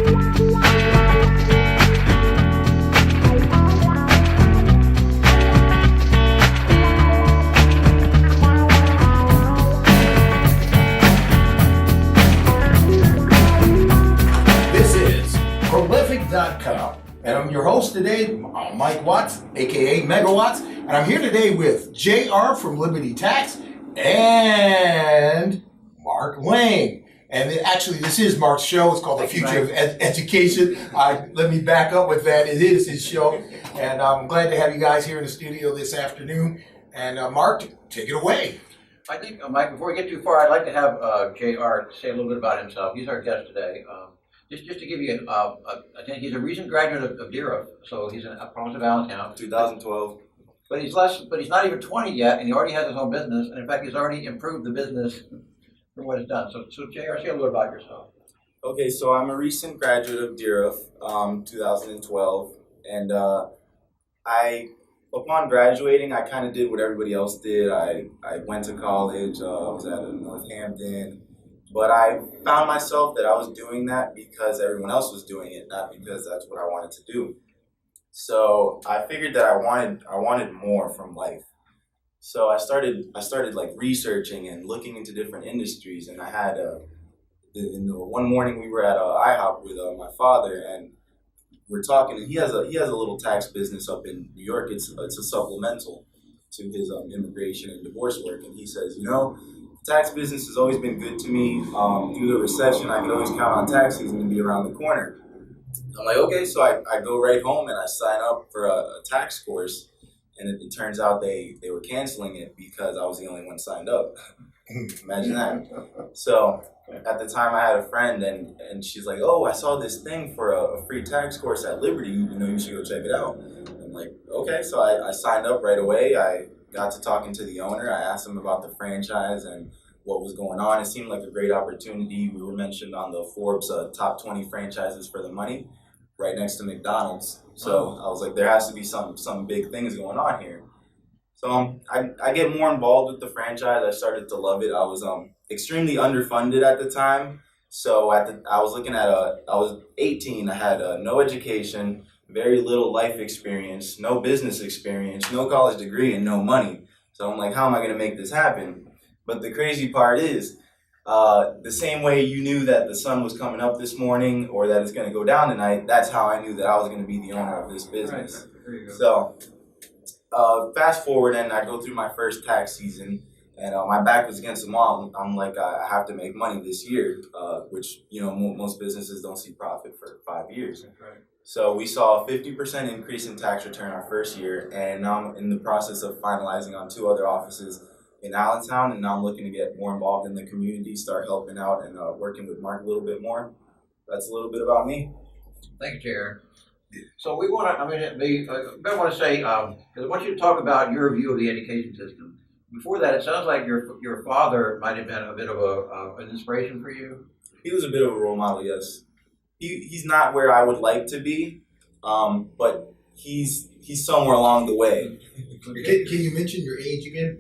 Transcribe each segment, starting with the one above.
Prolifick.com. And I'm your host today, Mike Watts, aka Megawatts, and I'm here today with JR from Liberty Tax and Mark Lane. And actually, this is Mark's show. It's called The Future of Education. Let me back up with that. It is his show. And I'm glad to have you guys here in the studio this afternoon. And Mark, take it away. I think, Mike, before we get too far, I'd like to have JR say a little bit about himself. He's our guest today. Just to give you he's a recent graduate of DERA, so he's a Promise of Allentown. 2012. But he's not even 20 yet, and he already has his own business, and in fact, he's already improved the business from what it's done. So JR, say a little bit about yourself. Okay, so I'm a recent graduate of DERA, 2012, and upon graduating, I kind of did what everybody else did. I went to college. I was at Northampton. But I found myself that I was doing that because everyone else was doing it, not because that's what I wanted to do. So I figured that I wanted more from life. So I started like researching and looking into different industries. And I had one morning we were at IHOP with my father, and we're talking. And he has a little tax business up in New York. It's a supplemental to his immigration and divorce work. And he says, tax business has always been good to me. Through the recession, I could always count on tax season to be around the corner. I'm like, okay, so I go right home and I sign up for a tax course, and it turns out they were canceling it because I was the only one signed up. Imagine that. So at the time I had a friend, and she's like, oh, I saw this thing for a free tax course at Liberty. You should go check it out. I'm like, okay, so I signed up right away. I got to talking to the owner. I asked him about the franchise and what was going on. It seemed like a great opportunity. We were mentioned on the Forbes top 20 franchises for the money, right next to McDonald's. So I was like, there has to be some big things going on here. So I get more involved with the franchise. I started to love it. I was extremely underfunded at the time. So I was 18. I had no education, very little life experience, no business experience, no college degree, and no money. So I'm like, how am I going to make this happen? But the crazy part is, the same way you knew that the sun was coming up this morning or that it's going to go down tonight, that's how I knew that I was going to be the owner of this business. Right. So fast forward, and I go through my first tax season, and my back was against the wall. I'm like, I have to make money this year, which, most businesses don't see profit for 5 years. Right. So we saw a 50% increase in tax return our first year, and now I'm in the process of finalizing on 2 other offices in Allentown, and now I'm looking to get more involved in the community, start helping out and working with Mark a little bit more. That's a little bit about me. Thank you, Chair. So we want to, I want to say, because I want you to talk about your view of the education system. Before that, it sounds like your father might have been a bit of an inspiration for you. He was a bit of a role model, yes. He's not where I would like to be, but he's somewhere along the way. Can you mention your age again?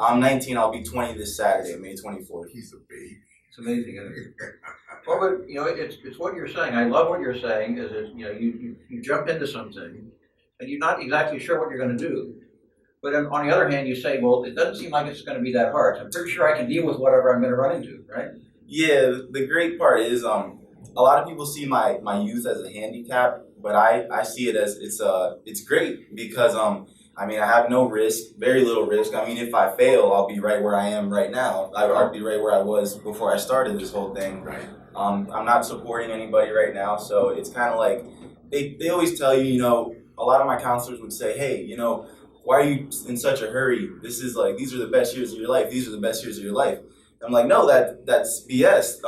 I'm 19. I'll be 20 this Saturday, May 24th. He's a baby. It's amazing, isn't it? Well, but it's what you're saying. I love what you're saying. Is that you jump into something and you're not exactly sure what you're going to do. But on the other hand, you say, well, it doesn't seem like it's going to be that hard. So I'm pretty sure I can deal with whatever I'm going to run into, right? Yeah. The great part is, a lot of people see my youth as a handicap, but I see it as it's great because I have no risk, very little risk. If I fail, I'll be right where I am right now. I'll be right where I was before I started this whole thing. Right. I'm not supporting anybody right now, so it's kind of like they always tell you, a lot of my counselors would say, hey, why are you in such a hurry? These are the best years of your life. These are the best years of your life. I'm like, no, that's BS.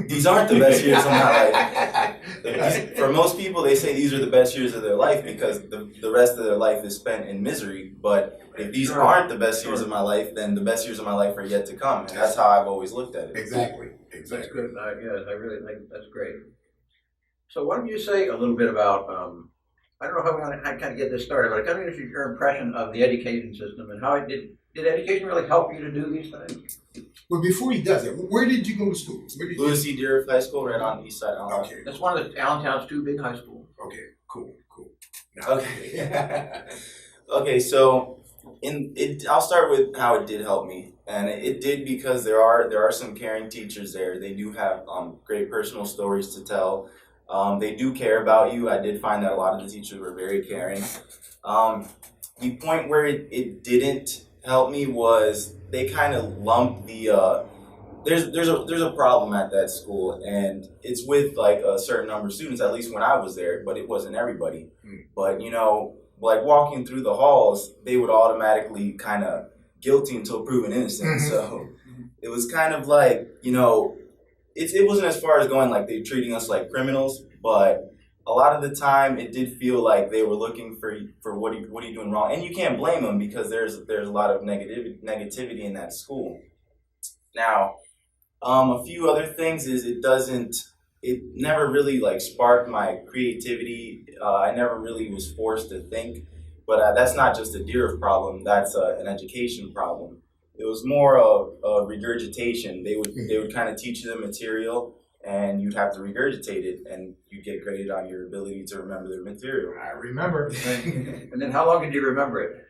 These aren't the best years of my life. For most people, they say these are the best years of their life because the rest of their life is spent in misery. But if these aren't the best years of my life, then the best years of my life are yet to come. And that's how I've always looked at it. Exactly. That's good. Yes, I really think that's great. So why don't you say a little bit about, I don't know how we're going to kind of get this started, but I'm interested in your impression of the education system and how it did Did education really help you to do these things? But before he does that, where did you go to school? Louis C. Dearth High School, right on the east side. Okay. That's one of Allentown's 2 big high schools. Okay. Cool. Okay. Okay. So, I'll start with how it did help me, and it did because there are some caring teachers there. They do have great personal stories to tell. They do care about you. I did find that a lot of the teachers were very caring. The point where it didn't help me was they kind of lumped the there's a problem at that school, and it's with like a certain number of students, at least when I was there, but it wasn't everybody. But like walking through the halls, they would automatically kind of guilty until proven innocent. So it was kind of like, it wasn't as far as going like they're treating us like criminals, but a lot of the time it did feel like they were looking for what are you doing wrong, and you can't blame them because there's a lot of negativity in that school. Now, a few other things is it never really like sparked my creativity. I never really was forced to think, but that's not just a Dearth problem. That's an education problem. It was more of regurgitation. They would kind of teach you the material, and you'd have to regurgitate it, and you'd get graded on your ability to remember the material. I remember. And then how long did you remember it?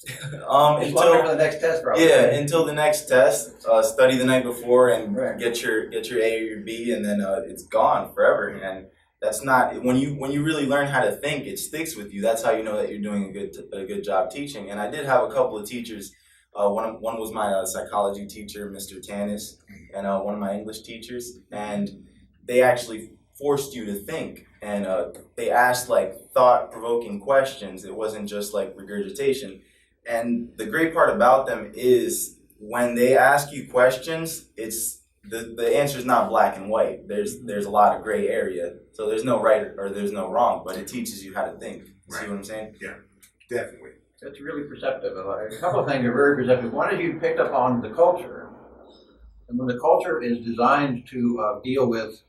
Until the next test, probably. Yeah, until the next test. Study the night before and Right. get your A or your B, and then it's gone forever. And that's not when you really learn how to think, it sticks with you. That's how you know that you're doing a good job teaching. And I did have a couple of teachers. One was my psychology teacher, Mr. Tanis, and one of my English teachers, and they actually forced you to think, and they asked like thought-provoking questions. It wasn't just like regurgitation. And the great part about them is when they ask you questions, it's the answer is not black and white. There's a lot of gray area, so there's no right or there's no wrong, but it teaches you how to think. Right. See what I'm saying? Yeah, definitely. That's really perceptive. A couple of things are very perceptive. One is you picked up on the culture, and when the culture is designed to deal with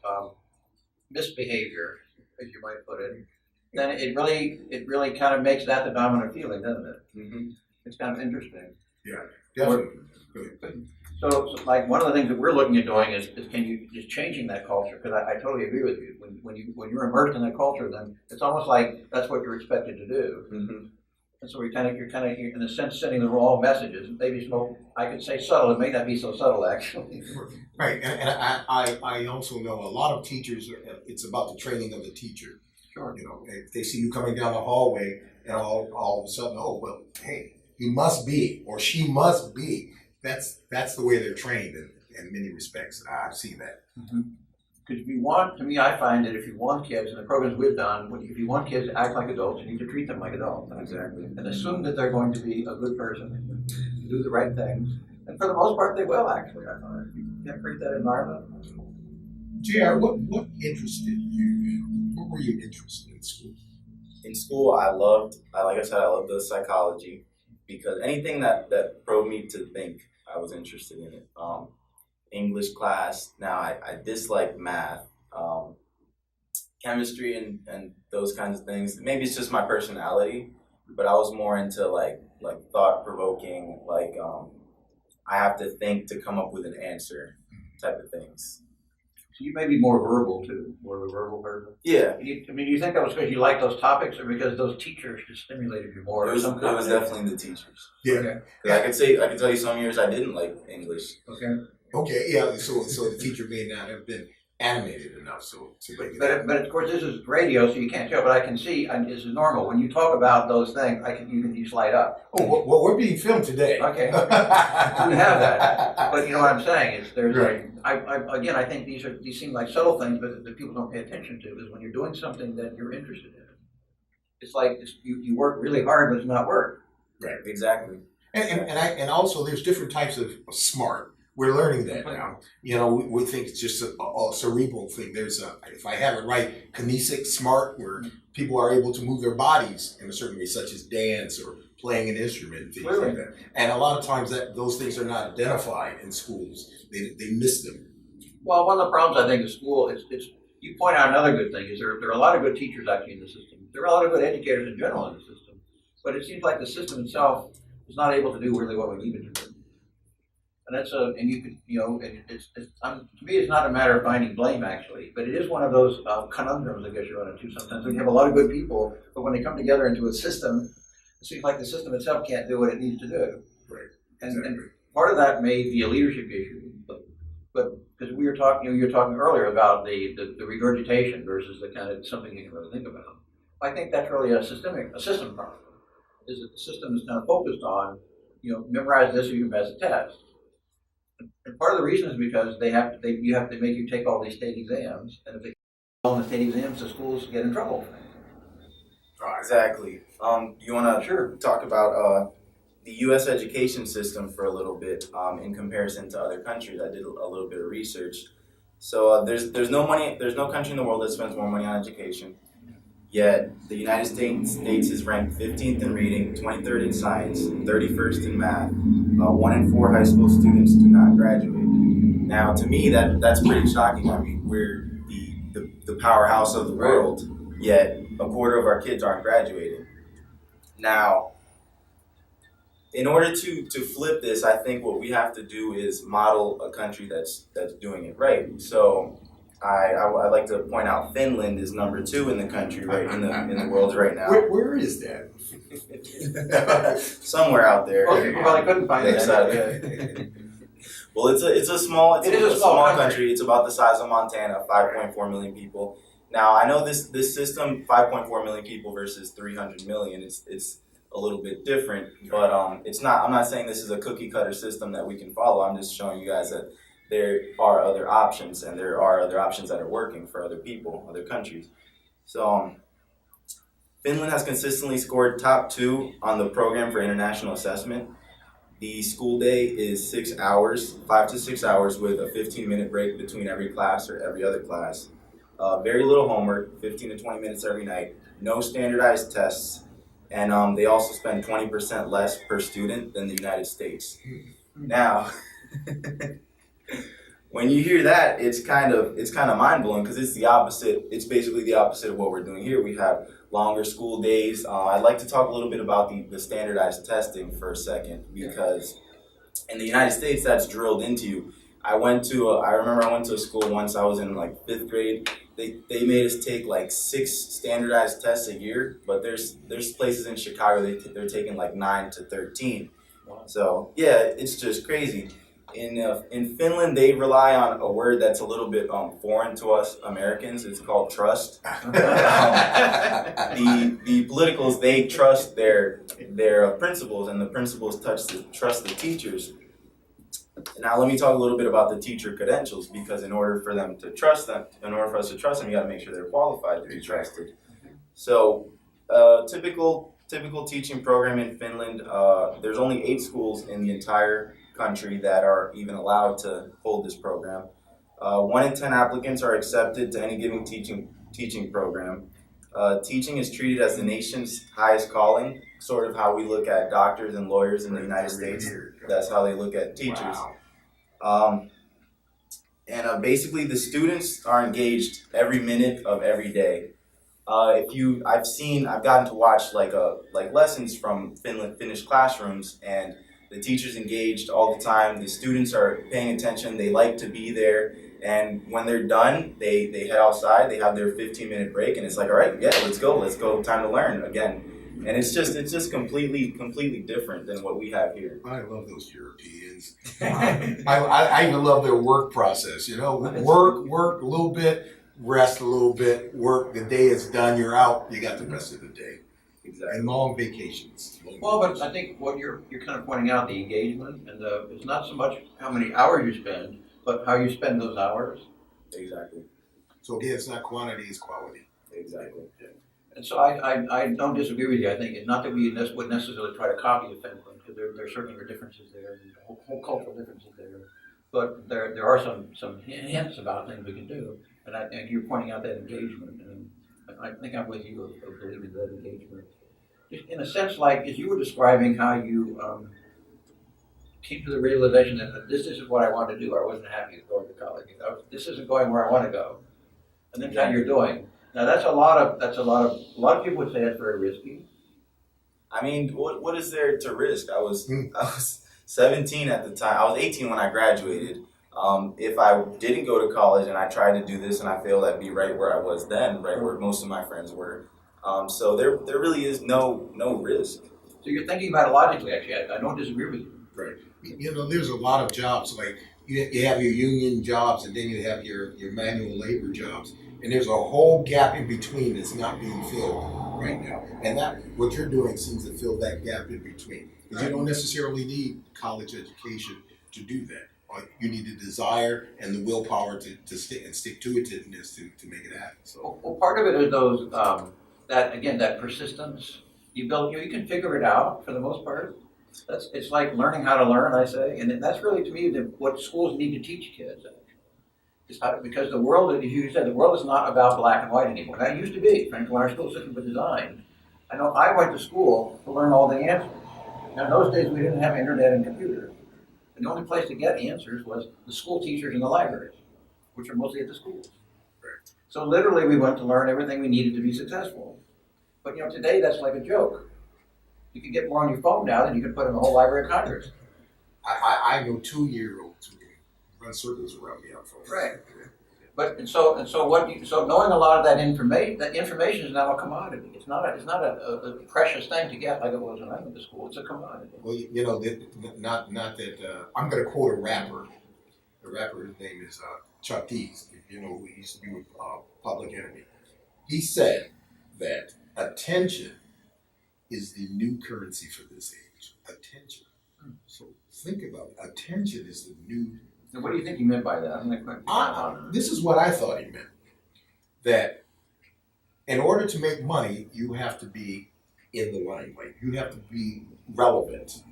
misbehavior, as you might put it, then it really kind of makes that the dominant feeling, doesn't it? Mm-hmm. It's kind of interesting. Yeah, definitely. So like one of the things that we're looking at doing is changing that culture, because I totally agree with you. When you're immersed in that culture, then it's almost like that's what you're expected to do. Mm-hmm. And so you're kind of in a sense sending the wrong messages. Maybe I could say subtle. It may not be so subtle actually. Right, and I also know a lot of teachers. It's about the training of the teacher. Sure. If they see you coming down the hallway, and all of a sudden, oh well, hey, he must be or she must be. That's the way they're trained in many respects. I see that. Because to me, I find that if you want kids, and the programs we've done, if you want kids to act like adults, you need to treat them like adults. Exactly. And assume that they're going to be a good person, do the right things. And for the most part, they will actually, I find. You can't create that environment. JR, what interested you? What were you interested in school? In school, like I said, I loved the psychology, because anything that probed me to think, I was interested in it. English class. Now I dislike math, chemistry, and those kinds of things. Maybe it's just my personality, but I was more into like thought provoking, like I have to think to come up with an answer type of things. So you may be more verbal too, more of a verbal person. Yeah. Do you think that was because you liked those topics, or because those teachers just stimulated you more? It was definitely the teachers. Yeah. Okay. I could tell you some years I didn't like English. Okay, yeah. So the teacher may not have been animated enough. But of course, this is radio, so you can't tell. But I can see, this is normal. When you talk about those things, you slide up. Oh, well, we're being filmed today. Okay, we have that. But you know what I'm saying is there's right. I think these seem like subtle things, but that people don't pay attention to is when you're doing something that you're interested in. It's like you work really hard, but it's not work. Right. Exactly. And also there's different types of smart. We're learning that now. We think it's just a cerebral thing. There's if I have it right, kinesic smart, where people are able to move their bodies in a certain way, such as dance or playing an instrument and things like that. And a lot of times those things are not identified in schools. They miss them. Well, one of the problems I think in school is you point out another good thing is there are a lot of good teachers actually in the system. There are a lot of good educators in general in the system. But it seems like the system itself is not able to do really what we need it to do. And that's and you could, to me, it's not a matter of finding blame actually, but it is one of those conundrums I guess you run into sometimes when you have a lot of good people, but when they come together into a system, it seems like the system itself can't do what it needs to do. Right. And part of that may be a leadership issue, but because we were talking, you were talking earlier about the regurgitation versus the kind of something you can really think about. I think that's really a system problem. Is that the system is kind of focused on, memorize this or you pass a test. And part of the reason is because you have to make you take all these state exams, and if they all the state exams, the schools get in trouble. Exactly. You want to Sure talk about the U.S. education system for a little bit in comparison to other countries? I did a little bit of research. So there's no country in the world that spends more money on education. Yet the United States is ranked 15th in reading, 23rd in science, 31st in math. 1 in 4 high school students do not graduate. Now, to me, that's pretty shocking. I mean, we're the powerhouse of the world, yet a quarter of our kids aren't graduating. Now, in order to flip this, I think what we have to do is model a country that's doing it right. So I'd like to point out Finland is number 2 in the country in the world right now. Where is that? Somewhere out there. Most people probably couldn't find that. Well, it's a small small country. It's about the size of Montana, 5.4 million people. Now I know this system, 5.4 million people versus 300 million. It's a little bit different, but it's not. I'm not saying this is a cookie cutter system that we can follow. I'm just showing you guys that there are other options, and there are other options that are working for other people, other countries. So Finland has consistently scored top 2 on the program for international assessment. The school day is 6 hours, 5 to 6 hours, with a 15-minute break between every class or every other class. Very little homework, 15 to 20 minutes every night. No standardized tests, and they also spend 20% less per student than the United States. Now, when you hear that, it's kind of mind-blowing because it's the opposite. It's basically the opposite of what we're doing here. We have longer school days. I'd like to talk a little bit about the standardized testing for a second, because in the United States, that's drilled into you. I remember I went to a school once. I was in like 5th grade. They made us take like 6 standardized tests a year, but there's places in Chicago they're taking like 9 to 13. Wow. So yeah, it's just crazy. In Finland, they rely on a word that's a little bit foreign to us Americans. It's called trust. The politicals, they trust their principals, and the principals trust the teachers. Now, let me talk a little bit about the teacher credentials, because in order for us to trust them, you got to make sure they're qualified to be trusted. So, typical teaching program in Finland. There's only 8 schools in the entire country that are even allowed to hold this program. 1 in 10 applicants are accepted to any given teaching program. Teaching is treated as the nation's highest calling, sort of how we look at doctors and lawyers in the United States. That's how they look at teachers. Wow. Basically, the students are engaged every minute of every day. I've gotten to watch like lessons from Finnish classrooms, and the teachers engaged all the time. The students are paying attention. They like to be there. And when they're done, they head outside. They have their 15-minute break, and it's like, all right, yeah, let's go. Time to learn again. And it's just completely different than what we have here. I love those Europeans. I even love their work process. Work a little bit, rest a little bit, work. The day is done. You're out. You got the rest of the day. Exactly. And long vacations. Well, but I think what you're kind of pointing out, the engagement, and it's not so much how many hours you spend, but how you spend those hours. Exactly. So again, it's not quantity, it's quality. Exactly. And so I don't disagree with you. I think it's not that we would necessarily try to copy the Finland, because there certainly are differences there, and whole cultural differences there. But there are some hints about things we can do. And you're pointing out that engagement, and I think I'm with you of believing that engagement. Just in a sense, like as you were describing how you came to the realization that this isn't what I want to do. I wasn't happy with going to college. This isn't going where I want to go. And then how you're doing. Now a lot of people would say that's very risky. I mean, what is there to risk? I was Mm. I was 17 at the time. I was 18 when I graduated. If I didn't go to college and I tried to do this and I failed, I'd be right where I was then, right where most of my friends were. So there really is no risk. So you're thinking about it logically, actually. I don't disagree with you. Right. You know, there's a lot of jobs, like you have your union jobs and then you have your manual labor jobs. And there's a whole gap in between that's not being filled right now. And that what you're doing seems to fill that gap in between. Because you don't necessarily need college education to do that. You need the desire and the willpower to stick to it to make it happen. So Well, part of it is those, that persistence. You can figure it out for the most part. It's like learning how to learn, I say. And that's really, to me, what schools need to teach kids. It's because the world, as you said, the world is not about black and white anymore. That used to be, frankly, when our school system was designed. I know I went to school to learn all the answers. Now, in those days, we didn't have internet and computers. And the only place to get answers was the school teachers in the libraries, which are mostly at the schools. So literally, we went to learn everything we needed to be successful. But today that's like a joke. You can get more on your phone now than you can put in the whole Library of Congress. I know 2-year-olds who run circles around me on phone. Right. So knowing a lot of that information is now a commodity. It's not a precious thing to get like it was when I went to school. It's a commodity. Well, not that I'm going to quote a rapper. The rapper's name is Chuck D. Who used to be with Public Enemy. He said that attention is the new currency for this age. Attention. So think about it. Attention is the new. Now, what do you think he meant by that? I'm not quite. This is what I thought he meant. That in order to make money, you have to be in the limelight. You have to be relevant.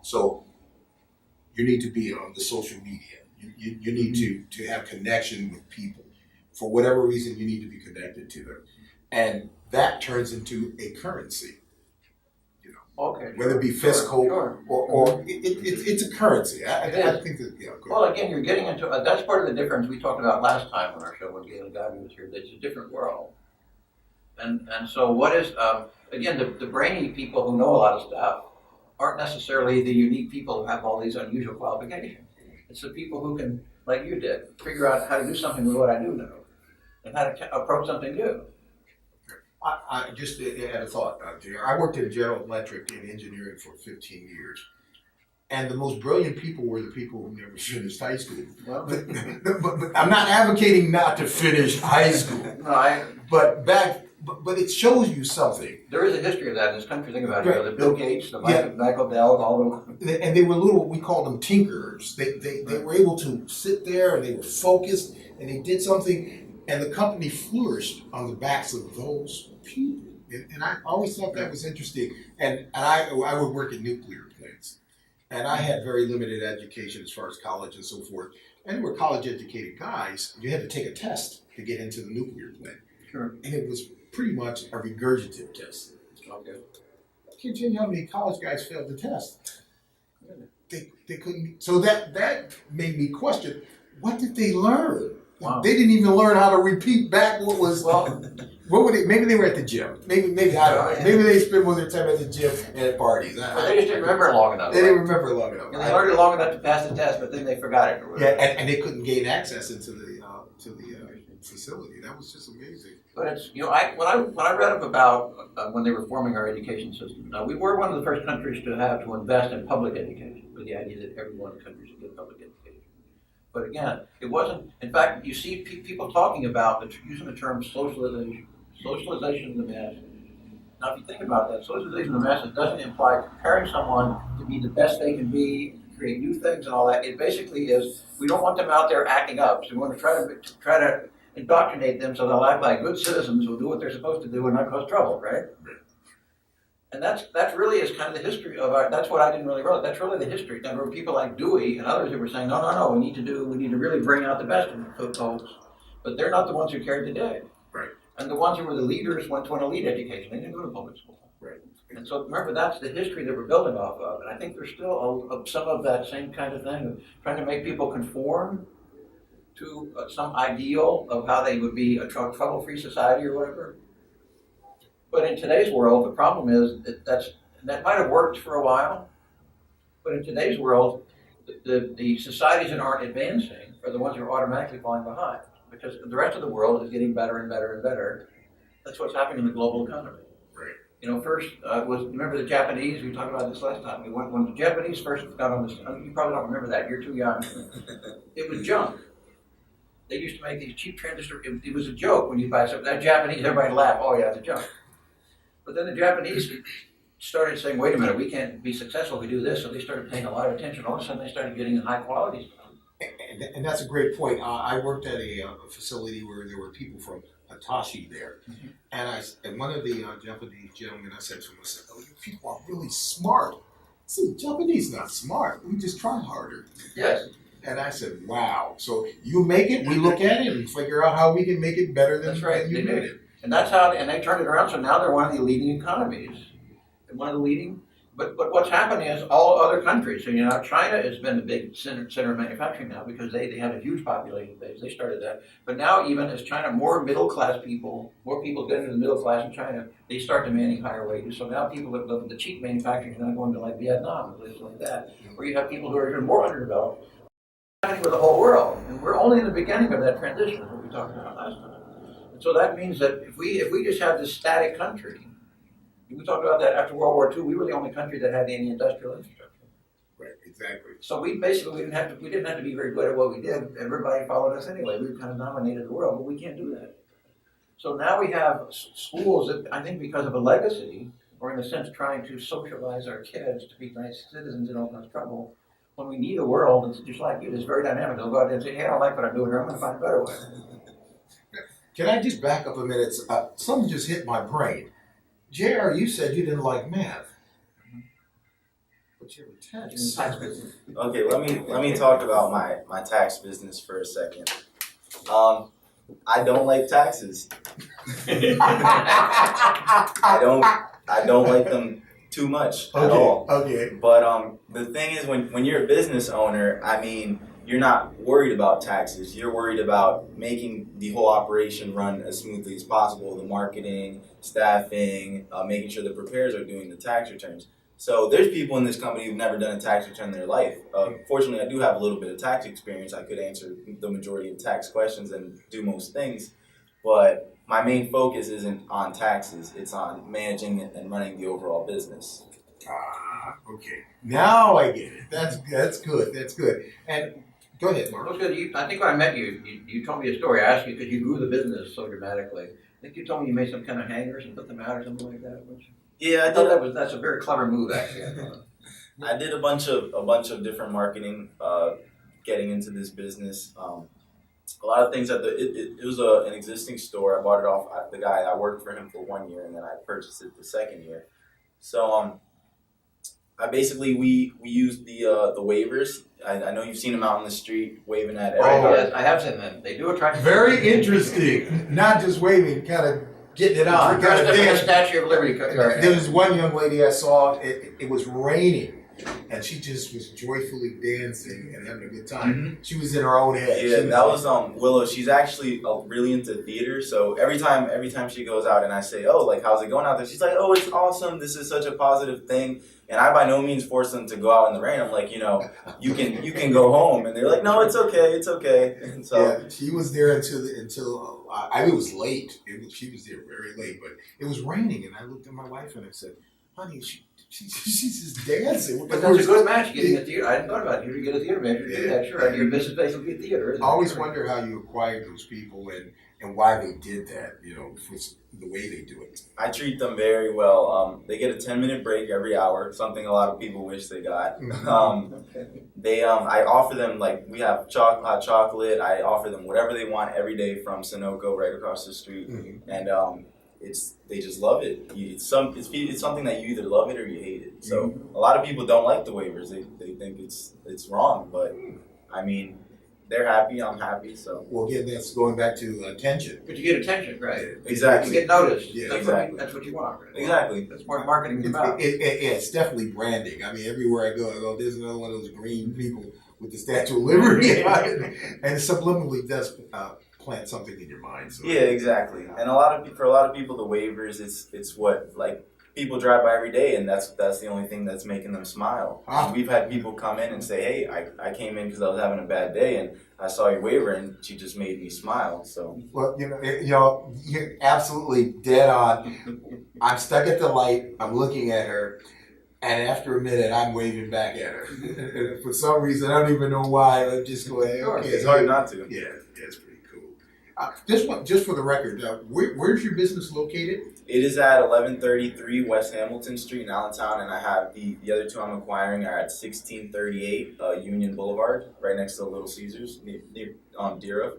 So you need to be on the social media. You need to have connection with people. For whatever reason, you need to be connected to them. And that turns into a currency. Okay. Whether it be fiscal or it's a currency. I think that, Well, again, you're getting into, that's part of the difference we talked about last time on our show when Gail Gabby was here, that it's a different world. And so what is, again, the brainy people who know a lot of stuff aren't necessarily the unique people who have all these unusual qualifications. It's the people who can, like you did, figure out how to do something with what I do know and how to approach something new. I just had a thought. I worked at General Electric in engineering for 15 years. And the most brilliant people were the people who never finished high school. Well, But I'm not advocating not to finish high school. no, But it shows you something. there is a history of that in this country. Think about it. Right. The Bill Gates, the Yeah. Michael Dell, all the. And they were little, we called them tinkerers. They were able to sit there and they were focused and they did something. And the company flourished on the backs of those people. And I always thought that was interesting. And I would work in nuclear plants. And I had very limited education as far as college and so forth. And we were college educated guys. You had to take a test to get into the nuclear plant. Sure. And it was pretty much a regurgitative test. Okay. I can't tell you how many college guys failed the test. They couldn't. So that made me question, what did they learn? Wow. They didn't even learn how to repeat back what was. Well, what would they? Maybe they were at the gym. Maybe I don't know. Maybe they spent most of their time at the gym and at parties. but they just didn't remember it long enough. They didn't remember long enough. And they learned it long enough to pass the test, but then they forgot it. Or Yeah, whatever. and they couldn't gain access into the facility. That was just amazing. But it's when I read up about when they were forming our education system. Now we were one of the first countries to invest in public education, with the idea that everyone in the country should get public education. But again, it wasn't. In fact, you see people talking about using the term socialization of the masses. Now, if you think about that, socialization of the masses doesn't imply preparing someone to be the best they can be, create new things and all that. It basically is we don't want them out there acting up. So we want to try to indoctrinate them so they'll act like good citizens who do what they're supposed to do and not cause trouble, right? And that really is kind of the history of our. That's what I didn't really realize. That's really the history. There were people like Dewey and others who were saying, no, we need to really bring out the best in folks. But they're not the ones who carried the day. Right. And the ones who were the leaders went to an elite education. They didn't go to public school. Right. And so remember, that's the history that we're building off of. And I think there's still some of that same kind of thing of trying to make people conform to some ideal of how they would be a trouble-free society or whatever. But in today's world, the problem is that might have worked for a while, but in today's world, the societies that aren't advancing are the ones that are automatically falling behind because the rest of the world is getting better and better and better. That's what's happening in the global economy. Right. You know, first remember the Japanese? We talked about this last time. When the Japanese first got on this, you probably don't remember that. You're too young. It was junk. They used to make these cheap transistors. It was a joke when you buy something. That Japanese, everybody laughed. Oh yeah, it's a junk. But then the Japanese started saying, wait a minute, we can't be successful if we do this. So they started paying a lot of attention. All of a sudden, they started getting high quality stuff. And that's a great point. I worked at a facility where there were people from Hitachi there. Mm-hmm. And one of the Japanese gentlemen, I said to him, I said, oh, you people are really smart. I said, Japanese not smart. We just try harder. Yes. And I said, wow. So you make it, we look at it and figure out how we can make it better than, that's right. than you made it. And that's how, and they turned it around. So now they're one of the leading economies. They're one of the leading. But what's happening is all other countries. So, you know, China has been the big center of manufacturing now because they have a huge population base. They started that. But now even as China, more middle class people, more people get into the middle class in China, they start demanding higher wages. So now people that live in the cheap manufacturing are not going to like Vietnam and places like that. Where you have people who are even more underdeveloped. It's happening with the whole world. And we're only in the beginning of that transition, as we talked about last time. And so that means that if we just have this static country, we talked about that after World War II. We were the only country that had any industrial infrastructure. Right, exactly. So we didn't have to be very good at what we did. Everybody followed us anyway. We kind of dominated the world, but we can't do that. So now we have schools that I think because of a legacy, or in a sense trying to socialize our kids to be nice citizens and don't cause trouble. When we need a world that's just like you, it's very dynamic. They'll go out there and say, hey, I don't like what I'm doing here. I'm going to find a better way. Can I just back up a minute? Something just hit my brain. JR, you said you didn't like math. But you're a tax business. Okay, let me talk about my tax business for a second. I don't like taxes. I don't like them too much at all. Okay. But the thing is, when you're a business owner, I mean, you're not worried about taxes. You're worried about making the whole operation run as smoothly as possible, the marketing, staffing, making sure the preparers are doing the tax returns. So there's people in this company who've never done a tax return in their life. Fortunately, I do have a little bit of tax experience. I could answer the majority of tax questions and do most things. But my main focus isn't on taxes. It's on managing and running the overall business. Okay. Now I get it. That's good. That's good. And go ahead, Mark. I think when I met you, you told me a story. I asked you because you grew the business so dramatically. I think you told me you made some kind of hangers and put them out or something like that. Yeah, I did. That's a very clever move, actually. I did a bunch of different marketing, getting into this business. A lot of things it was an existing store. I bought it off the guy. I worked for him for 1 year, and then I purchased it the second year. So we used the waivers. I know you've seen them out on the street waving at everybody. Oh, yes, I have seen them. They do attract. Very interesting. Not just waving, kind of getting it on. Dressed up in a Statue of Liberty. There was one young lady I saw. It was raining. And she just was joyfully dancing and having a good time. Mm-hmm. She was in her own head. Yeah, that was Willow. She's actually really into theater. So every time she goes out and I say, "Oh, like how's it going out there?" She's like, "Oh, it's awesome. This is such a positive thing." And I by no means force them to go out in the rain. I'm like, you can go home. And they're like, "No, it's okay. It's okay." And so yeah, she was there until it was late. She was there very late, but it was raining. And I looked at my wife and I said, "Honey, she's just dancing." But that's a good match, getting a theater. I hadn't thought about it. You get a theater manager to do that. Sure, your business basically a theater. I always wonder how you acquired those people and why they did that, the way they do it. I treat them very well. They get a 10-minute break every hour, something a lot of people wish they got. I offer them, like, we have hot chocolate. I offer them whatever they want every day from Sunoco right across the street. Mm-hmm. And they just love it. It's something that you either love it or you hate it. So a lot of people don't like the waivers. They think it's wrong, but I mean, they're happy. I'm happy. So well, again, that's going back to attention. But you get attention, right? Exactly. You get noticed. Yeah, that's what you want. Right? Exactly. That's what marketing is about. It's definitely branding. I mean, everywhere I go, there's another one of those green people with the Statue of Liberty, and it subliminally does plant something in your mind. So Yeah, exactly. And for a lot of people, the waivers, it's what like people drive by every day, and that's the only thing that's making them smile. Ah. We've had people come in and say, "Hey, I came in because I was having a bad day, and I saw your waiver, and she just made me smile." So, well, you're absolutely dead on. I'm stuck at the light. I'm looking at her, and after a minute, I'm waving back at her. For some reason, I don't even know why. I'm just going, Sure. okay. it's hard not to. Yeah, it's pretty cool. Just for the record, where's your business located? It is at 1133 West Hamilton Street in Allentown, and I have the other two I'm acquiring are at 1638 Union Boulevard, right next to Little Caesars, near Deera.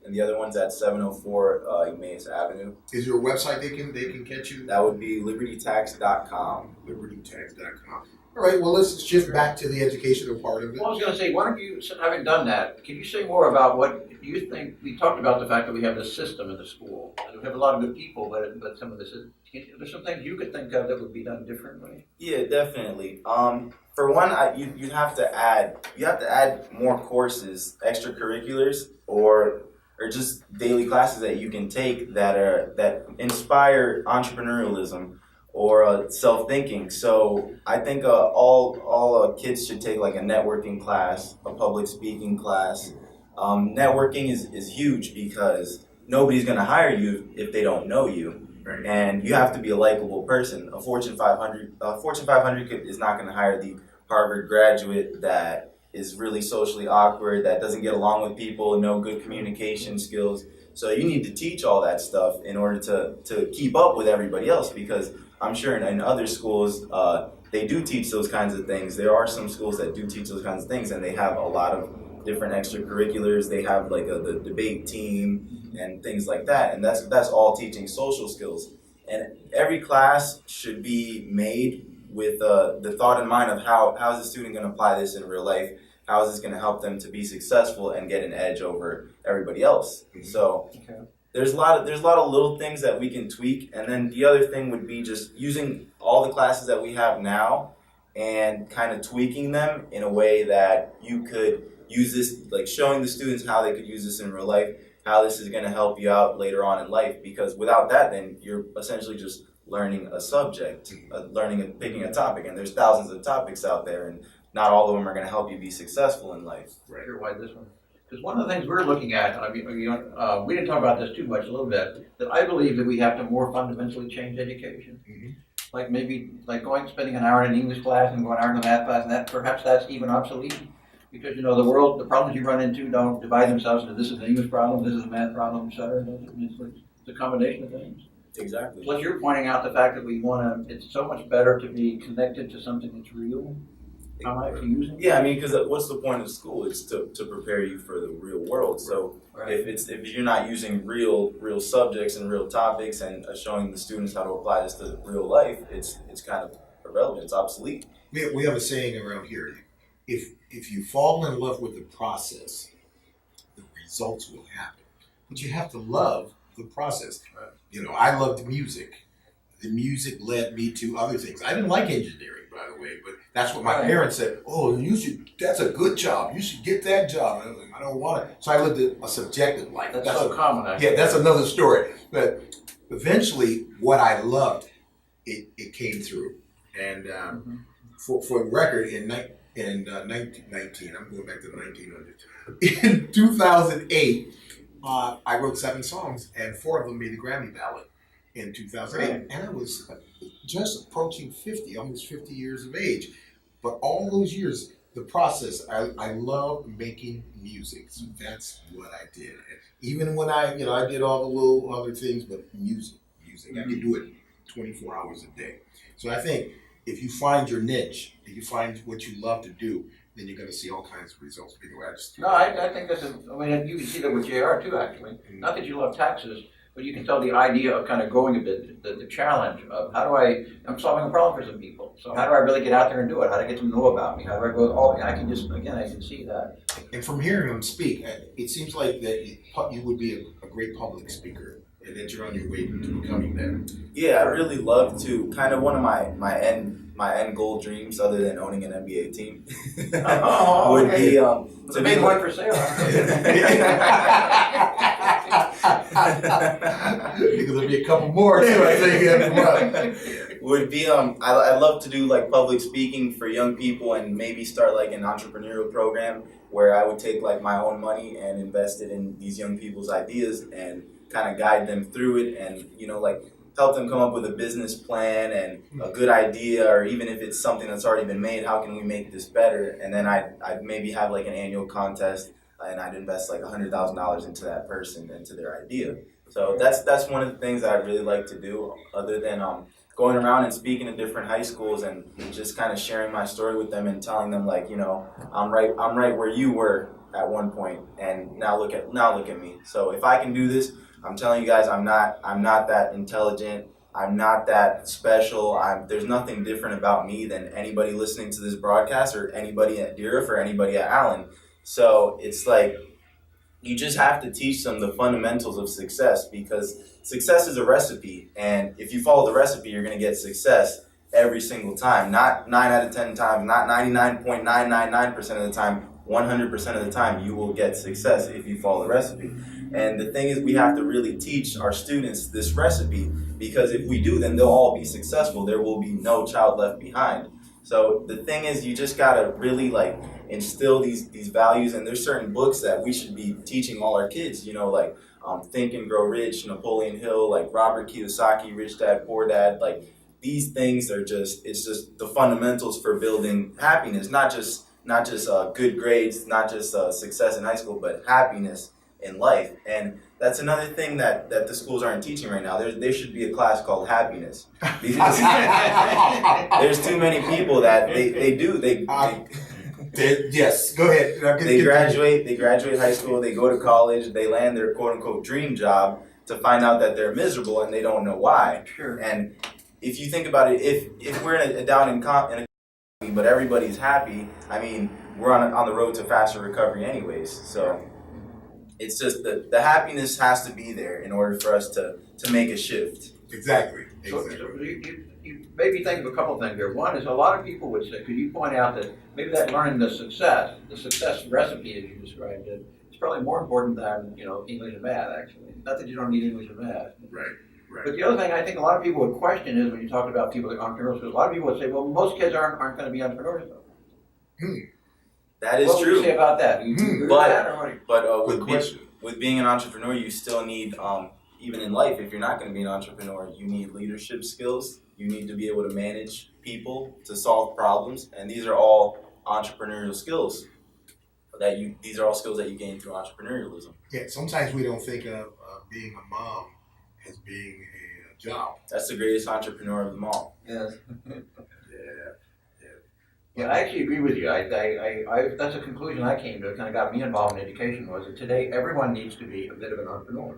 And the other one's at 704 Emmaus Avenue. Is there a website they can catch you? That would be libertytax.com. libertytax.com. All right, well, let's shift back to the educational part of it. Well, I was going to say, why don't you, having done that, can you say more about what you think? We talked about the fact that we have this system in the school, and we have a lot of good people, but some of this is. There's some things you could think of that would be done differently. Yeah, definitely. For one, you have to add more courses, extracurriculars, or just daily classes that you can take that inspire entrepreneurialism or self-thinking. So I think all kids should take like a networking class, a public speaking class. Networking is huge because nobody's going to hire you if they don't know you. Right. And you have to be a likable person. A Fortune 500 is not going to hire the Harvard graduate that is really socially awkward, that doesn't get along with people, no good communication skills. So you need to teach all that stuff in order to keep up with everybody else, because I'm sure in other schools they do teach those kinds of things. There are some schools that do teach those kinds of things, and they have a lot of different extracurriculars. They have like the debate team and things like that, and that's all teaching social skills. And every class should be made with the thought in mind of how is the student going to apply this in real life? How is this going to help them to be successful and get an edge over everybody else? Mm-hmm. So Okay. there's a lot of little things that we can tweak, and then the other thing would be just using all the classes that we have now and kind of tweaking them in a way that you could use this, like showing the students how they could use this in real life, how this is going to help you out later on in life. Because without that, then you're essentially just learning a subject, learning and picking a topic, and there's thousands of topics out there, and not all of them are going to help you be successful in life. Right. Sure, why this one? Because one of the things we're looking at, I mean, we didn't talk about this too much, a little bit, that I believe that we have to more fundamentally change education. Mhm. Like maybe spending an hour in an English class and going an hour in a math class, and perhaps that's even obsolete. Because the problems you run into don't divide themselves into this is an English problem, this is a math problem, et cetera. It's a combination of things. Exactly. Plus, you're pointing out the fact that it's so much better to be connected to something that's real. How am I actually using it? Yeah, I mean, because what's the point of school? It's to prepare you for the real world. So Right. if you're not using real subjects and real topics and showing the students how to apply this to real life, it's kind of irrelevant. It's obsolete. We have a saying around here: if you fall in love with the process, the results will happen. But you have to love the process. Right. I loved music. The music led me to other things. I didn't like engineering, by the way, but that's what my Right. parents said. Oh, that's a good job. You should get that job. And I was like, I don't want it. So I lived a subjective life. That's so common, actually. Yeah, that's another story. But eventually, what I loved, it came through. And for the record, in 1919, I'm going back to the 1900s. In 2008, I wrote 7 songs, and 4 of them made the Grammy ballot in 2008. Right. And I was just approaching 50, almost 50 years of age. But all those years, the process, I love making music. So that's what I did. Even when I did all the little other things, but music. I could do it 24 hours a day. So I think if you find your niche, if you find what you love to do, then you're going to see all kinds of results. I think that's you can see that with JR too, actually. Not that you love taxes, but you can tell the idea of kind of going a bit, the challenge of I'm solving a problem for some people. So how do I really get out there and do it? How do I get them to know about me? How do I go, I can see that. And from hearing them speak, it seems like that you would be a great public speaker, and that you're on your way to becoming that. Yeah, I really love to. Kind of one of my end goal dreams, other than owning an NBA team, would be the big one for sale. Because there'll be a couple more too, I think, every month. Would be I love to do like public speaking for young people and maybe start like an entrepreneurial program where I would take like my own money and invest it in these young people's ideas and kind of guide them through it and like help them come up with a business plan and a good idea, or even if it's something that's already been made, how can we make this better? And then I'd maybe have like an annual contest and I'd invest like $100,000 into that person, into their idea. So that's one of the things that I really like to do, other than going around and speaking to different high schools and just kind of sharing my story with them and telling them like, I'm right where you were at one point, and now look at me. So if I can do this, I'm telling you guys, I'm not that intelligent. I'm not that special. There's nothing different about me than anybody listening to this broadcast or anybody at Deriff or anybody at Allen. So it's like, you just have to teach them the fundamentals of success, because success is a recipe. And if you follow the recipe, you're going to get success every single time. Not 9 out of 10 times, not 99.999% of the time, 100% of the time, you will get success if you follow the recipe. And the thing is, we have to really teach our students this recipe, because if we do, then they'll all be successful. There will be no child left behind. So the thing is, you just gotta really like instill these values, and there's certain books that we should be teaching all our kids, like Think and Grow Rich, Napoleon Hill, like Robert Kiyosaki, Rich Dad, Poor Dad. Like, these things are it's just the fundamentals for building happiness, not just good grades, not just success in high school, but happiness in life. And that's another thing that the schools aren't teaching right now. There should be a class called happiness, because there's too many people that yes, go ahead. They graduate high school, they go to college, they land their quote unquote dream job to find out that they're miserable and they don't know why. Sure. And if you think about it, if we're in a economy but everybody's happy, I mean, we're on the road to faster recovery anyways. So it's just the happiness has to be there in order for us to make a shift. Exactly. So you made me think of a couple things here. One is, a lot of people would say, could you point out that maybe that learning the success recipe as you described it, is probably more important than English and math, actually. Not that you don't need English and math. Right. But the other thing I think a lot of people would question is, when you talk about people that are entrepreneurs, a lot of people would say, well, most kids aren't going to be entrepreneurs. That is what true. What would you say about that? You agree with that, or what? With being an entrepreneur, you still need, even in life, if you're not going to be an entrepreneur, you need leadership skills. You need to be able to manage people, to solve problems, and these are all entrepreneurial skills. These are all skills that you gain through entrepreneurialism. Yeah, sometimes we don't think of being a mom as being a job. That's the greatest entrepreneur of them all. Yes. Yeah, I actually agree with you. I that's a conclusion I came to. It kind of got me involved in education. Was that today everyone needs to be a bit of an entrepreneur,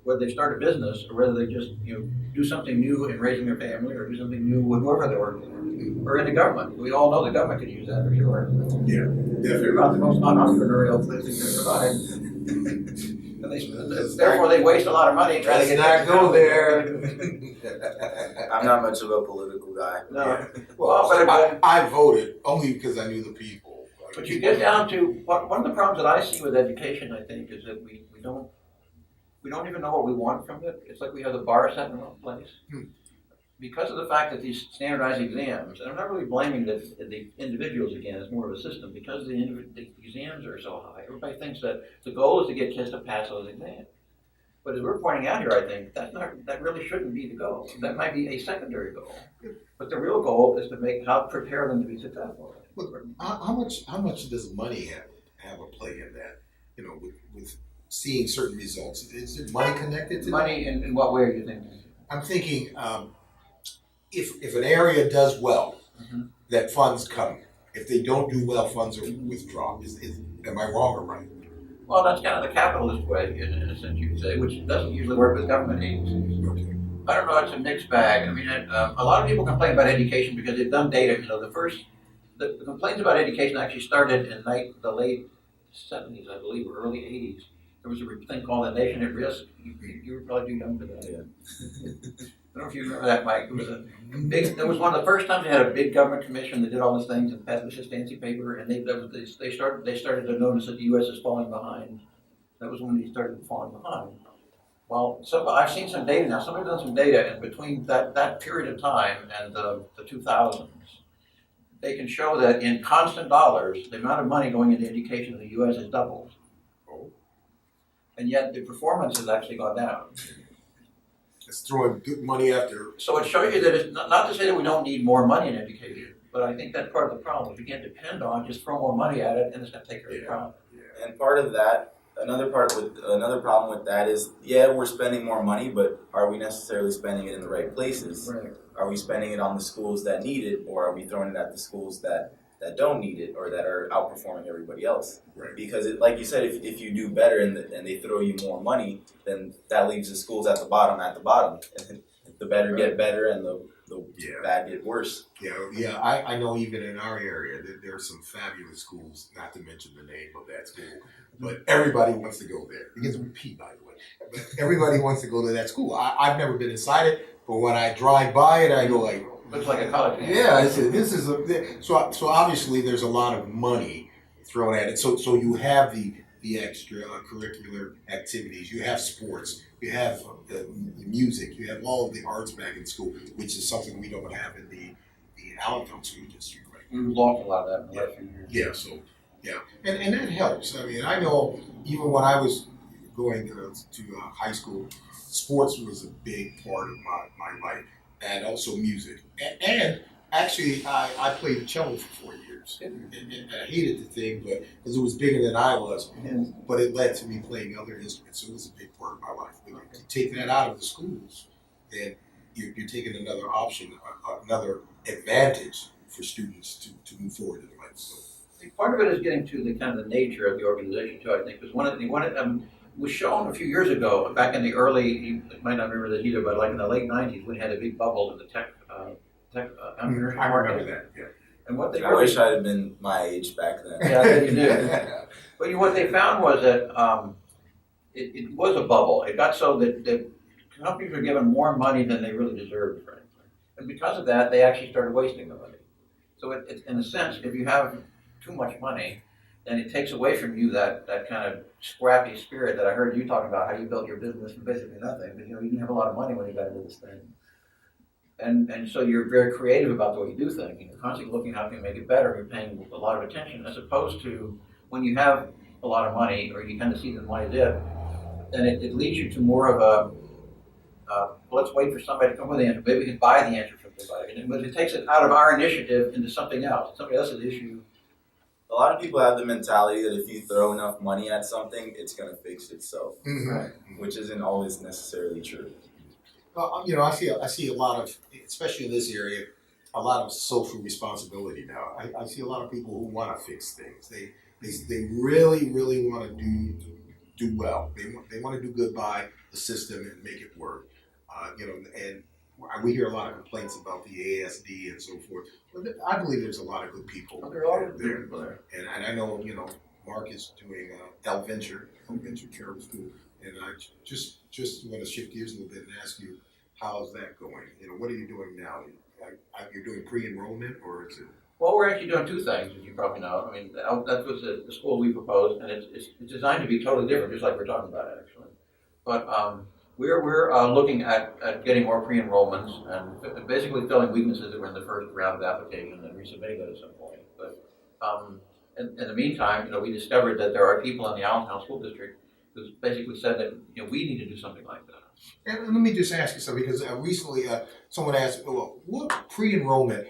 whether they start a business or whether they just do something new in raising their family, or do something new with whoever they're working for, or in the government. We all know the government could use that for sure. Yeah, They're definitely. about the most unentrepreneurial place they can provide. And therefore, they waste a lot of money trying to get Let's not go there. I'm not much of a political guy. No. Yeah. Well, but I voted only because I knew the people. But you get down to one of the problems that I see with education, I think, is that we don't even know what we want from it. It's like we have the bar set in the wrong place. Because of the fact that these standardized exams, and I'm not really blaming the individuals again, it's more of a system, because the exams are so high, everybody thinks that the goal is to get kids to pass those exams. But as we're pointing out here, I think that really shouldn't be the goal. That might be a secondary goal. But the real goal is to prepare them to be successful. How much does money have a play in that? With seeing certain results, is there money connected to money? that? In what way are you thinking? I'm thinking if an area does well, that funds come. If they don't do well, funds are withdrawn. Am I wrong or right? Well, that's kind of the capitalist way, in a sense, you could say, which doesn't usually work with government agencies. Okay. I don't know, it's a mixed bag. I mean, a lot of people complain about education because they've done data. The complaints about education actually started in the late 70s, I believe, or early 80s. There was a thing called the Nation at Risk. You were probably too young for that. Yeah. I don't know if you remember that, Mike. It was one of the first times they had a big government commission that did all these things and passed this fancy paper, and they started to notice that the U.S. is falling behind. That was when they started falling behind. Well, I've seen some data now. Somebody's done some data, and between that period of time and the 2000s, they can show that in constant dollars, the amount of money going into education in the U.S. has doubled. Oh. And yet the performance has actually gone down. It's throwing good money after. So it shows you that it's not to say that we don't need more money in education, but I think that's part of the problem. We can't depend on just throw more money at it and it's going to take care of the problem. Yeah. And part of that, another problem with that is, yeah, we're spending more money, but are we necessarily spending it in the right places? Right. Are we spending it on the schools that need it, or are we throwing it at the schools that don't need it or that are outperforming everybody else? Right. Because like you said, if you do better and they throw you more money, then that leaves the schools at the bottom. And the better get better and the bad get worse. Yeah. I know even in our area there are some fabulous schools, not to mention the name of that school, but everybody wants to go there. It begins with P, by the way. But everybody wants to go to that school. I've never been inside it, but when I drive by it, I go like, looks like a college. yeah, I said this is so obviously there's a lot of money thrown at it. So you have the extra curricular activities, you have sports, you have music, you have all of the arts back in school, which is something we don't have in the Allentown school district right now. We've lost a lot of that in the last few years. And that helps. I mean, I know even when I was going to high school, sports was a big part of my life, and also music. And actually, I played cello for 4 years, and I hated the thing, but because it was bigger than I was. But it led to me playing other instruments, so it was a big part of my life. But if you take that out of the schools, then you're taking another option, another advantage for students to move forward in life. So. Part of it is getting to the kind of the nature of the organization too, I think, because one of them was shown a few years ago, back in the early, you might not remember this either, but like in the late 90s, we had a big bubble in the tech entrepreneurship I market. remember that, yeah. And what they I wish I'd have been my age back then. Yeah, I bet you did. But what they found was that it was a bubble. It got so that companies were given more money than they really deserved, frankly. And because of that, they actually started wasting the money. So it's in a sense, if you have too much money, then it takes away from you that kind of scrappy spirit that I heard you talking about, how you built your business from basically nothing. But you didn't have a lot of money when you got into this thing. And so you're very creative about the way you do things. You're constantly looking how you can make it better. You're paying a lot of attention, as opposed to when you have a lot of money, or you kind of see the money's it, then it leads you to more of a let's wait for somebody to come with the answer. Maybe we can buy the answer from somebody. But it takes it out of our initiative into something else, somebody else's issue. A lot of people have the mentality that if you throw enough money at something, it's going to fix itself, Right. which isn't always necessarily true. Well, I see a lot of, especially in this area, a lot of social responsibility now. I see a lot of people who want to fix things. They really, really want to do well. They want to do good by the system and make it work. And we hear a lot of complaints about the ASD and so forth. But I believe there's a lot of good people. There are a lot of good people there. And I know, Mark is doing Venture Charitable School. And I just want to shift gears a little bit and ask you, how's that going? What are you doing now? You're doing pre-enrollment, or is it? Well, we're actually doing two things, as you probably know. I mean, that was the school we proposed, and it's designed to be totally different, just like we're talking about it, actually. But we're looking at getting more pre-enrollments and basically filling weaknesses that were in the first round of application and resubmitting it at some point. But in the meantime, we discovered that there are people in the Allentown School District who basically said that we need to do something like that. And let me just ask you something, because recently someone asked, well, what pre-enrollment?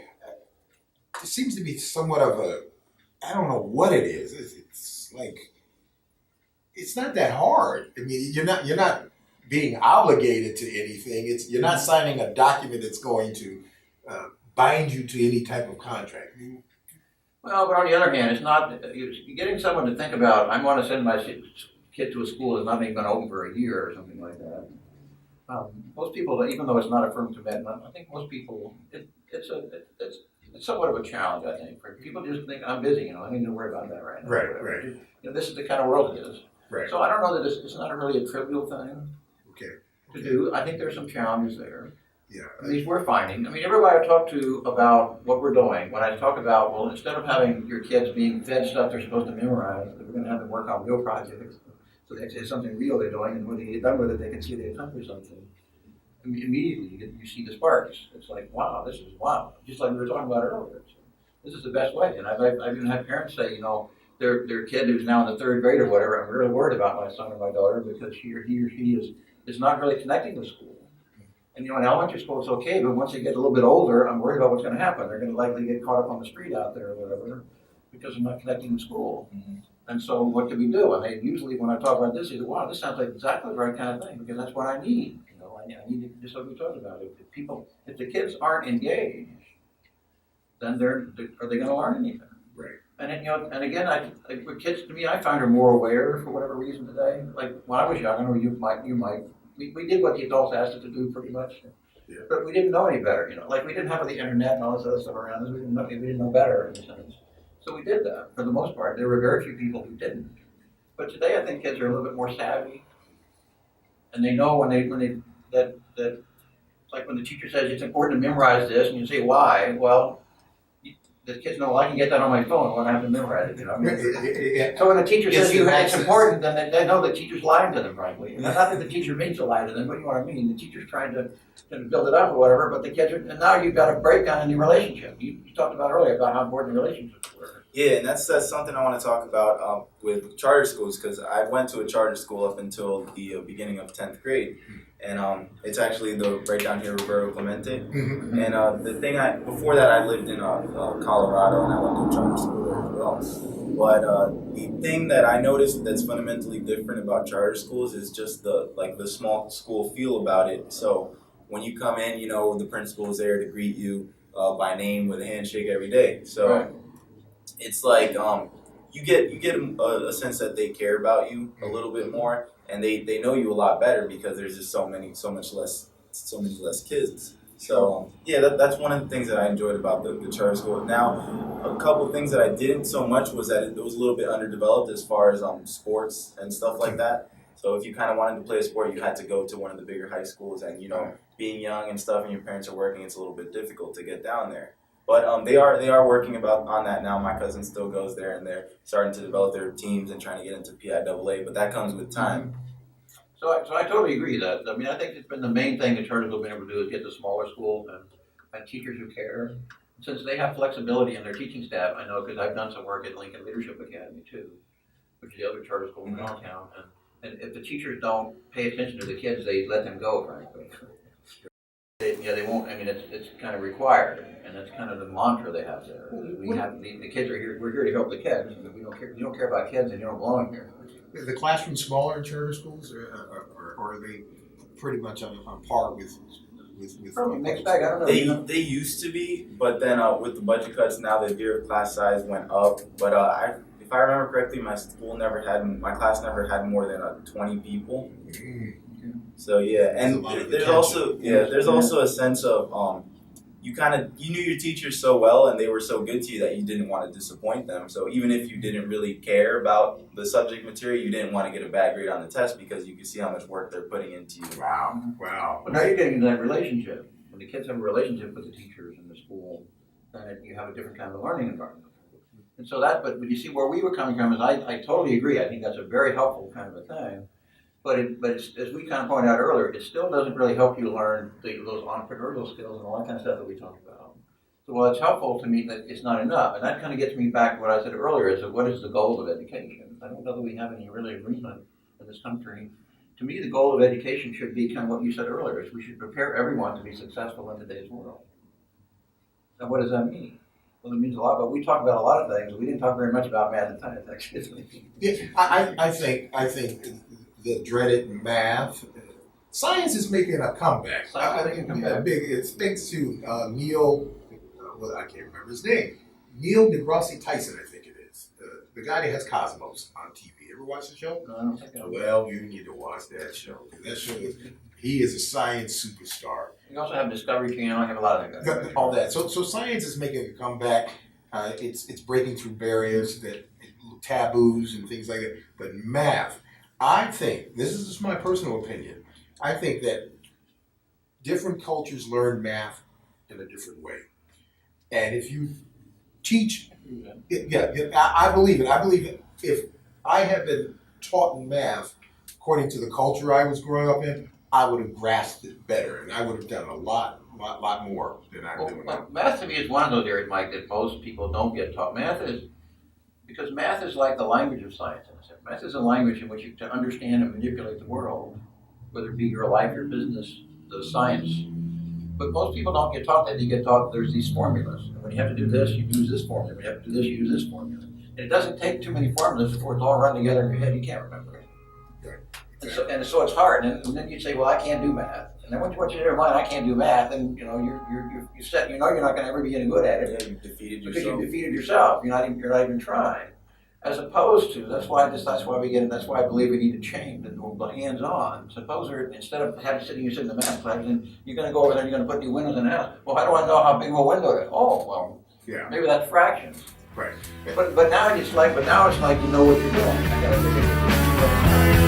It seems to be somewhat of I don't know what it is. It's like, it's not that hard. I mean, you're not being obligated to anything. You're not signing a document that's going to bind you to any type of contract. Well, but on the other hand, it's not, you're getting someone to think about, I want to send my kid to a school that's not even going to open for a year or something like that. Most people, even though it's not a firm commitment, I think most people, it's somewhat of a challenge, I think. For people just think, I'm busy, I need to worry about that right now. Right. This is the kind of world it is. Right. So I don't know that it's not really a trivial thing to do. I think there's some challenges there. Yeah. At least we're finding. I mean, everybody I talk to about what we're doing, when I talk about, well, instead of having your kids being fed stuff they're supposed to memorize, we're going to have them work on real projects. So it's something real they're doing, and when they get done with it, they can see they accomplished something. Immediately, you see the sparks. It's like, wow, this is wow. Just like we were talking about earlier. So this is the best way. And I've even had parents say, their kid who's now in the third grade or whatever, I'm really worried about my son or my daughter because he or she is not really connecting with school. And in elementary school it's okay, but once they get a little bit older, I'm worried about what's going to happen. They're going to likely get caught up on the street out there or whatever because they're not connecting with school. Mhm. And so what can we do? I mean, usually when I talk about this, you go, wow, this sounds like exactly the right kind of thing because that's what I need. I need to, just like we talked about. If the kids aren't engaged, then are they going to learn anything? Right. And and again, with kids, to me, I find are more aware for whatever reason today. Like when I was young, I know you might. We did what the adults asked us to do pretty much, Yeah. but we didn't know any better. Like we didn't have the internet and all this other stuff around us. We didn't know better in a sense. So we did that for the most part. There were very few people who didn't. But today, I think kids are a little bit more savvy, and they know that like when the teacher says it's important to memorize this, and you say why, well, the kids know, well, I can get that on my phone. I don't have to memorize it. I mean, so when the teacher says it's important, then they know the teacher's lying to them, frankly. Not that the teacher means to lie to them, but you know what I mean. The teacher's trying to build it up or whatever, but the kids are, and now you've got a breakdown in your relationship. You talked about earlier about how important relationships were. Yeah, and that's something I want to talk about with charter schools because I went to a charter school up until the beginning of 10th grade. And it's actually right down here, Roberto Clemente. Mm-hmm. And the thing before that, I lived in Colorado, and I went to charter school there as well. But the thing that I noticed that's fundamentally different about charter schools is just the small school feel about it. So when you come in, the principal is there to greet you by name with a handshake every day. So Right. it's like you get a sense that they care about you a little bit more. And they know you a lot better because there's just so many less kids. So yeah, that's one of the things that I enjoyed about the charter school. Now, a couple of things that I didn't so much was that it was a little bit underdeveloped as far as sports and stuff like that. So if you kind of wanted to play a sport, you had to go to one of the bigger high schools, and being young and stuff, and your parents are working, it's a little bit difficult to get down there. But they are working on that now. My cousin still goes there, and they're starting to develop their teams and trying to get into PIAA. But that comes with time. So I totally agree that. I mean, I think it's been the main thing the charter school has been able to do is get the smaller school and teachers who care. Since they have flexibility in their teaching staff, I know because I've done some work at Lincoln Leadership Academy too, which is the other charter school in downtown. And if the teachers don't pay attention to the kids, they let them go, frankly. They won't. I mean, it's kind of required, and that's kind of the mantra they have there. We have the kids are here. We're here to help the kids. And if we don't care. You don't care about kids, and you don't belong here. Are the classrooms smaller in charter schools, or are they pretty much on par with Probably mixed bag. I don't know. They used to be, but then with the budget cuts, now the year class size went up. But if I remember correctly, my class never had more than 20 people. Mm. So yeah, and there's also a sense of you knew your teachers so well and they were so good to you that you didn't want to disappoint them. So even if you didn't really care about the subject material, you didn't want to get a bad grade on the test because you could see how much work they're putting into you. Wow. But now you're getting into that relationship. When the kids have a relationship with the teachers in the school, then you have a different kind of learning environment. And so but you see where we were coming from is I totally agree. I think that's a very helpful kind of a thing. But it's, as we kind of pointed out earlier, it still doesn't really help you learn those entrepreneurial skills and all that kind of stuff that we talked about. So while it's helpful to me, that it's not enough. And that kind of gets me back to what I said earlier, is that what is the goal of education? I don't know that we have any really agreement in this country. To me, the goal of education should be kind of what you said earlier, is we should prepare everyone to be successful in today's world. And what does that mean? Well, it means a lot, but we talked about a lot of things. We didn't talk very much about math and science, actually. Yeah, I think the dreaded math. Science is making a comeback. It's thanks to Neil, I can't remember his name. Neil deGrasse Tyson, I think it is. The guy that has Cosmos on TV. Ever watch the show? No, I don't think I Well, you need to watch that show. That show he is a science superstar. You also have Discovery Channel. I have a lot of things. All that. So science is making a comeback. It's breaking through barriers, taboos and things like that. But math, I think, this is just my personal opinion, I think that different cultures learn math in a different way. And if you teach, I believe it. I believe it. If I have been taught in math according to the culture I was growing up in, I would have grasped it better, and I would have done a lot more than I'm doing now. Math to me is one of those areas, Mike, that most people don't get taught. Because math is like the language of science. Math is a language in which you to understand and manipulate the world, whether it be your life, your business, the science. But most people don't get taught that. You get taught there's these formulas. And when you have to do this, you use this formula. When you have to do this, you use this formula. And it doesn't take too many formulas before it's all run together in your head. You can't remember it. Right. And so it's hard. And then you say, well, I can't do math. And then once you never mind, I can't do math, and you're set. You know you're not going to ever be any good at it. Yeah, you defeated Because yourself. you defeated yourself. You're not even trying. As opposed to that's why I believe we need to change and go hands-on. Suppose instead of sitting in the math class, and you're going to go over there and you're going to put new windows in the house. Well, how do I know how big of a window it is? Oh, well, Yeah. maybe that's fractions. Right. But now it's like you know what you're doing. I gotta figure it out.